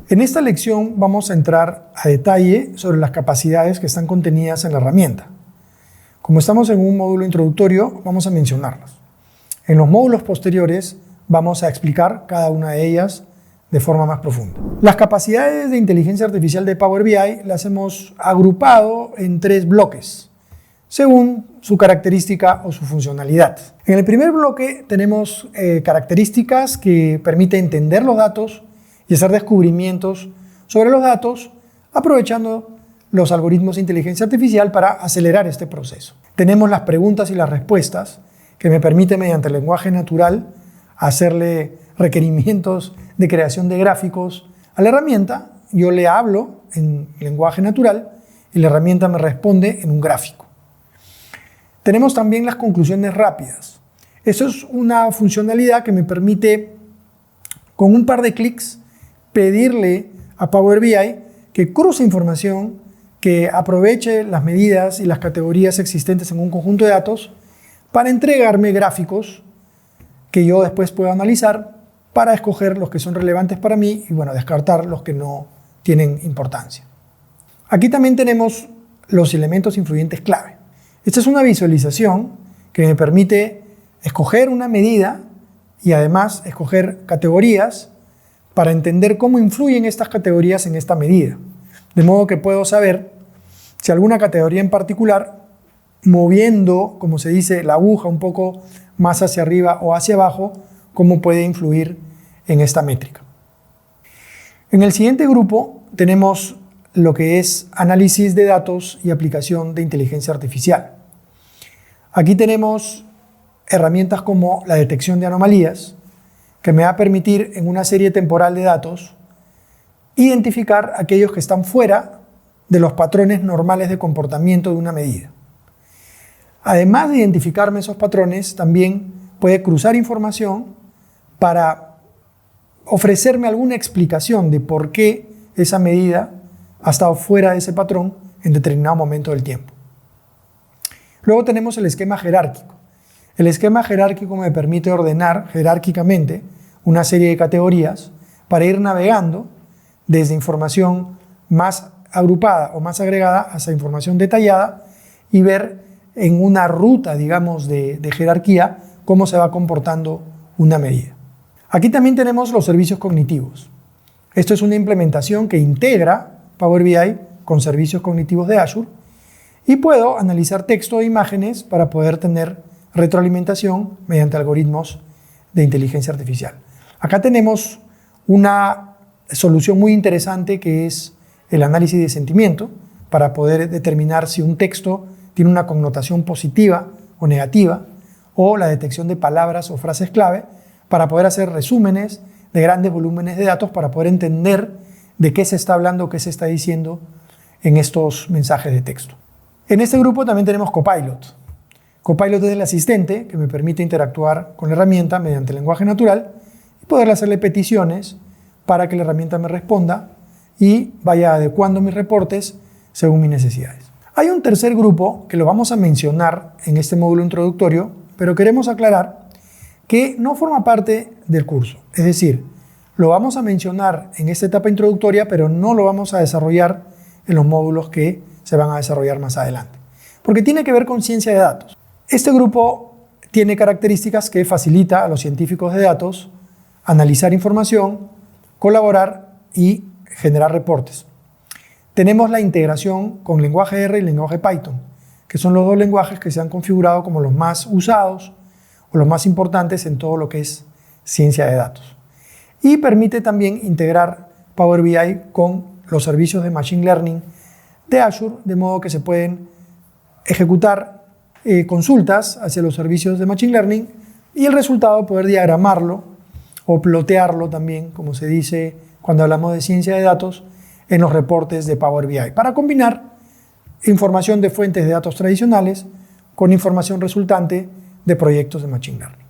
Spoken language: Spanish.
En esta lección vamos a entrar a detalle sobre las capacidades que están contenidas en la herramienta. Como estamos en un módulo introductorio, vamos a mencionarlas. En los módulos posteriores vamos a explicar cada una de ellas de forma más profunda. Las capacidades de inteligencia artificial de Power BI las hemos agrupado en 3 bloques, según su característica o su funcionalidad. En el primer bloque tenemos características que permiten entender los datos y hacer descubrimientos sobre los datos, aprovechando los algoritmos de inteligencia artificial para acelerar este proceso. Tenemos las preguntas y las respuestas, que me permiten mediante el lenguaje natural hacerle requerimientos de creación de gráficos a la herramienta. Yo le hablo en lenguaje natural y la herramienta me responde en un gráfico. Tenemos también las conclusiones rápidas. Eso es una funcionalidad que me permite, con un par de clics, pedirle a Power BI que cruce información, que aproveche las medidas y las categorías existentes en un conjunto de datos para entregarme gráficos que yo después puedo analizar para escoger los que son relevantes para mí y descartar los que no tienen importancia. Aquí también tenemos los elementos influyentes clave. Esta es una visualización que me permite escoger una medida y además escoger categorías para entender cómo influyen estas categorías en esta medida. De modo que puedo saber si alguna categoría en particular, moviendo, como se dice, la aguja un poco más hacia arriba o hacia abajo, cómo puede influir en esta métrica. En el siguiente grupo tenemos lo que es análisis de datos y aplicación de inteligencia artificial. Aquí tenemos herramientas como la detección de anomalías, que me va a permitir en una serie temporal de datos identificar aquellos que están fuera de los patrones normales de comportamiento de una medida. Además de identificarme esos patrones, también puede cruzar información para ofrecerme alguna explicación de por qué esa medida ha estado fuera de ese patrón en determinado momento del tiempo. Luego tenemos el esquema jerárquico. El esquema jerárquico me permite ordenar jerárquicamente una serie de categorías para ir navegando desde información más agrupada o más agregada hacia información detallada y ver en una ruta, digamos, de jerarquía cómo se va comportando una medida. Aquí también tenemos los servicios cognitivos. Esto es una implementación que integra Power BI con servicios cognitivos de Azure y puedo analizar texto e imágenes para poder tener retroalimentación mediante algoritmos de inteligencia artificial. Acá tenemos una solución muy interesante que es el análisis de sentimiento para poder determinar si un texto tiene una connotación positiva o negativa, o la detección de palabras o frases clave para poder hacer resúmenes de grandes volúmenes de datos para poder entender de qué se está hablando, qué se está diciendo en estos mensajes de texto. En este grupo también tenemos Copilot. Copilot es el asistente que me permite interactuar con la herramienta mediante el lenguaje natural y poder hacerle peticiones para que la herramienta me responda y vaya adecuando mis reportes según mis necesidades. Hay un tercer grupo que lo vamos a mencionar en este módulo introductorio, pero queremos aclarar que no forma parte del curso. Es decir, lo vamos a mencionar en esta etapa introductoria, pero no lo vamos a desarrollar en los módulos que se van a desarrollar más adelante, porque tiene que ver con ciencia de datos. Este grupo tiene características que facilita a los científicos de datos analizar información, colaborar y generar reportes. Tenemos la integración con lenguaje R y lenguaje Python, que son los dos lenguajes que se han configurado como los más usados o los más importantes en todo lo que es ciencia de datos. Y permite también integrar Power BI con los servicios de Machine Learning de Azure, de modo que se pueden ejecutar consultas hacia los servicios de Machine Learning y el resultado poder diagramarlo o plotearlo también, como se dice cuando hablamos de ciencia de datos, en los reportes de Power BI, para combinar información de fuentes de datos tradicionales con información resultante de proyectos de Machine Learning.